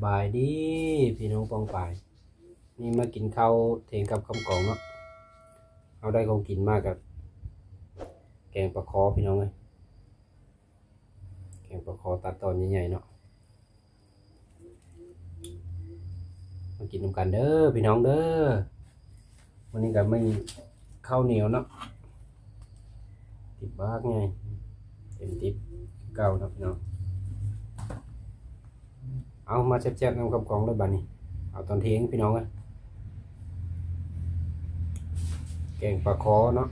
บายดีพี่น้องปองปายนี่มากินข้าวเทงกับคำกองเนาะเอาได้ของกินมากกับแกงปลาคอพี่น้องเลยแกงปลาคอตัดตอนใหญ่ๆเนาะมากินนำกันเด้อพี่น้องเด้อวันนี้ก็ไม่ข้าวเหนียวเนาะติดบ้ากไงเป็นติดเก่าเนาะพี่น้องเอามาแซ่บๆนำคำกองเลยบ้านี้เอาตอนเที่ยงพี่น้องเลยแกงปลาคอเนาะ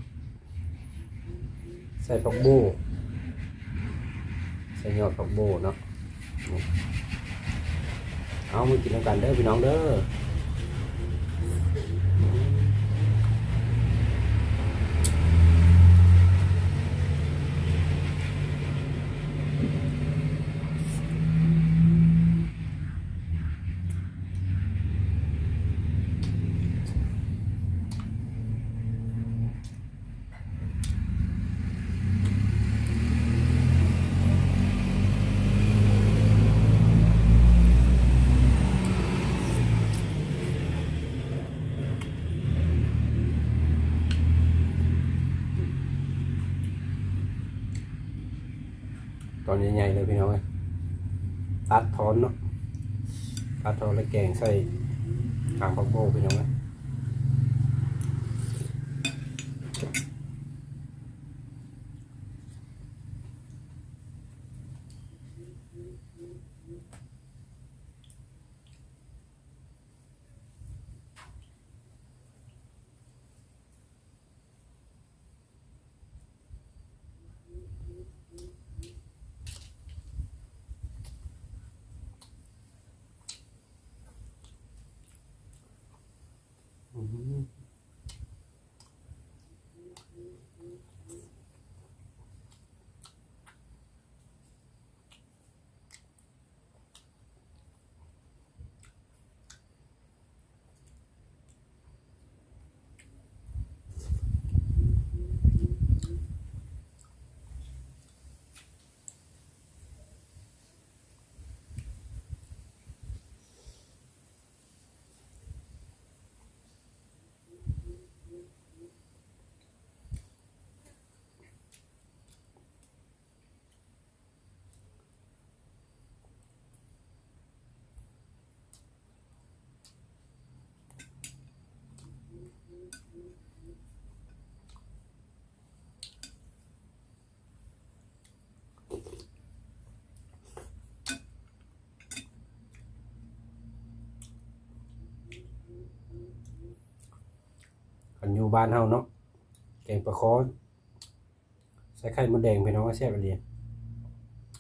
ใส่ผักบูใส่ยอดผักบูเนาะเอามากินกันเด้อพี่น้องเด้อตอนใหญ่ๆเลยพี่น้องเลยตัดทอนเนาะตัดทอนแล้วแกงใส่หางผักโบพี่น้องเลยกันอยู่บ้านเฮาเนาะแกงปลาคอใส่ไข่มดแดงพี่น้องก็แซ่บไปเลย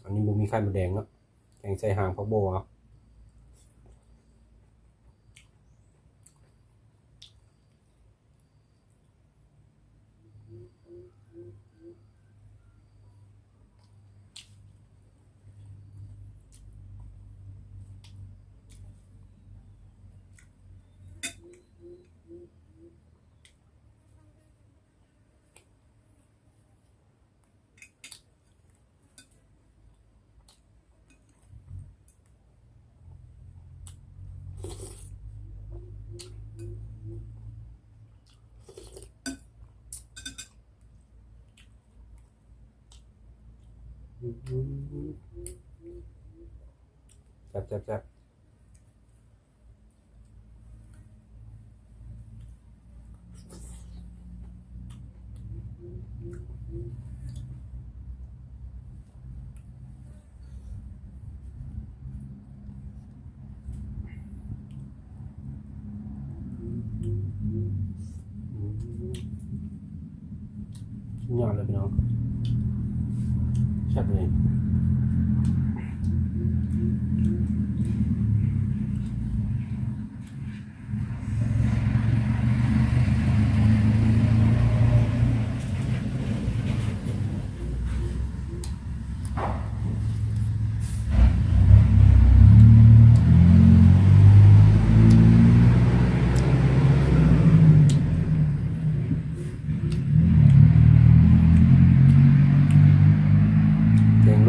อันนี้บ่มีไข่มดแดงเนาะแกงใส่หางผักโบเอาแซ่บยอดเลยพี่น้องแซ่บเลย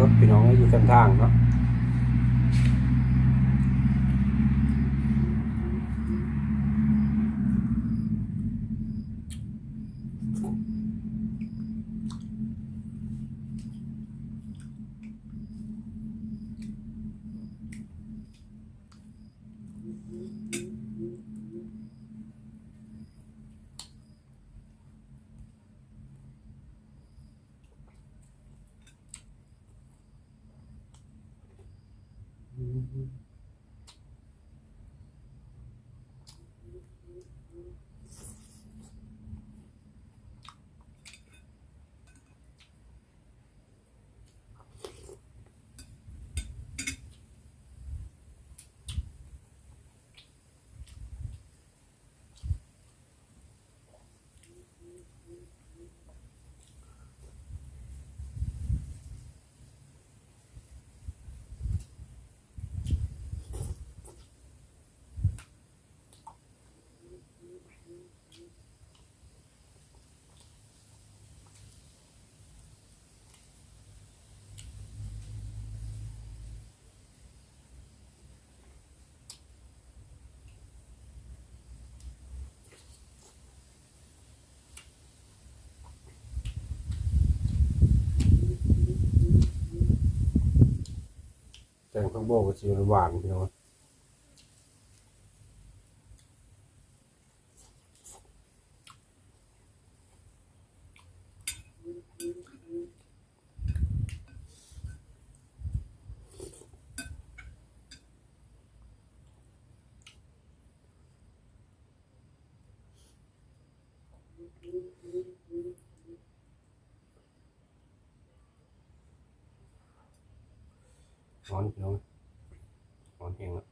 รถพี่น้องอยู่ข้างทางเนาะ แกงผักโบกก็สิหวานพี่น้องร้อนพี่น้องร้อนแห้งแล้ว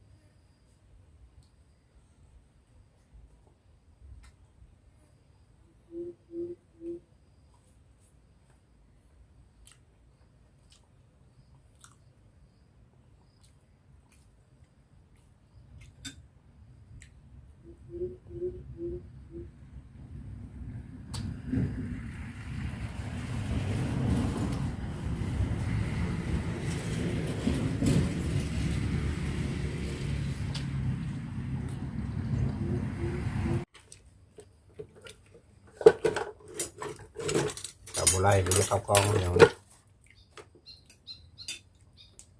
กับบุไรไปจะเข้ากล้องพี่น้อง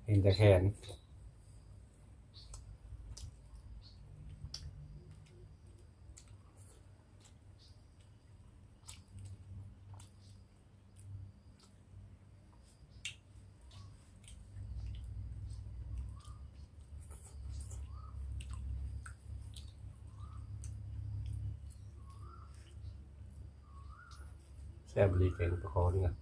เห็นแต่แขนแซ่บรีแกงปลาคอนี่กัน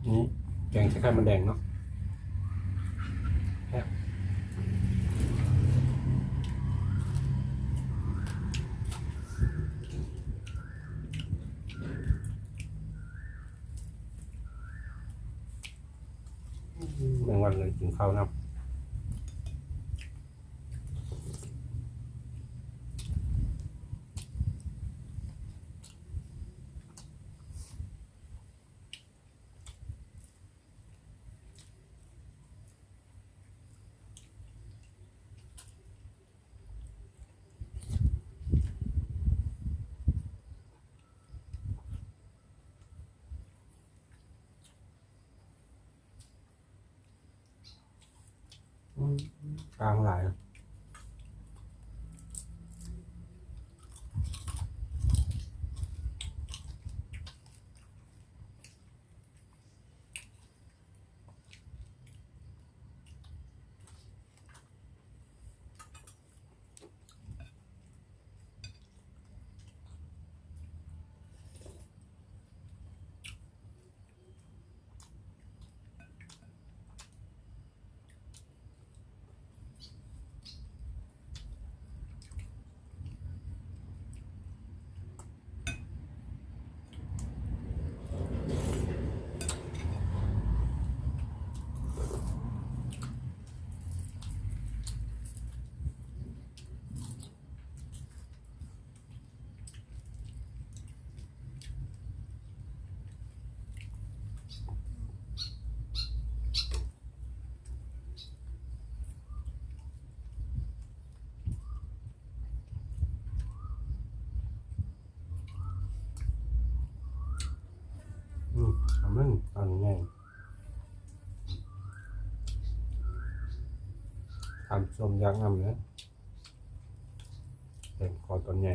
นี่แกงใส่ไข่มันแดงเนาะแซ่บแมงวันเลยกินข้าวน้ำกลางหลาย ำส้มยางน้ำเนื้อเป็นคอต้นใหญ่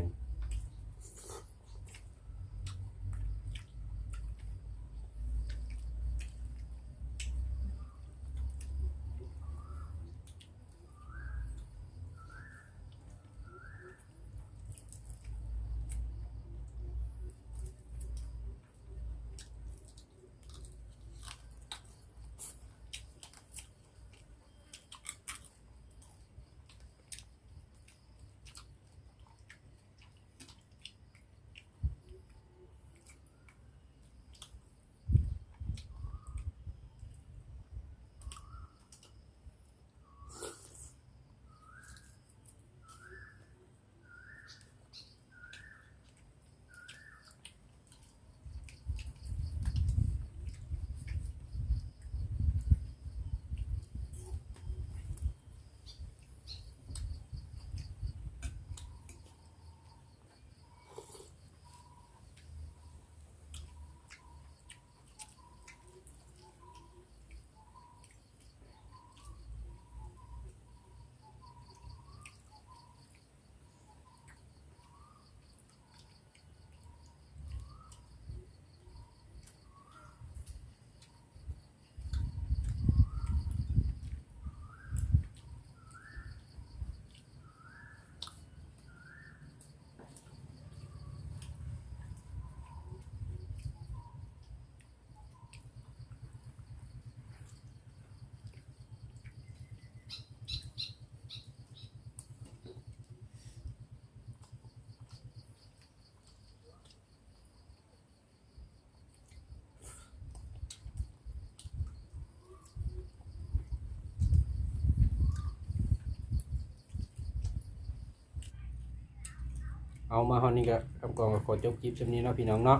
เอามาฮอนนี่ก็คำกองก็ขอจบคลิปช่วงนี้เนาะพี่น้องเนาะ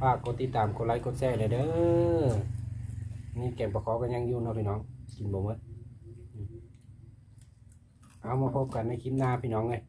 ฝากกดติดตามกดไลค์กดแชร์เลยเด้อนี่แกงปลาขอกันยังอยู่เนาะพี่น้องกินบ่หมดเอามาพบกันในคลิปหน้าพี่น้องเลย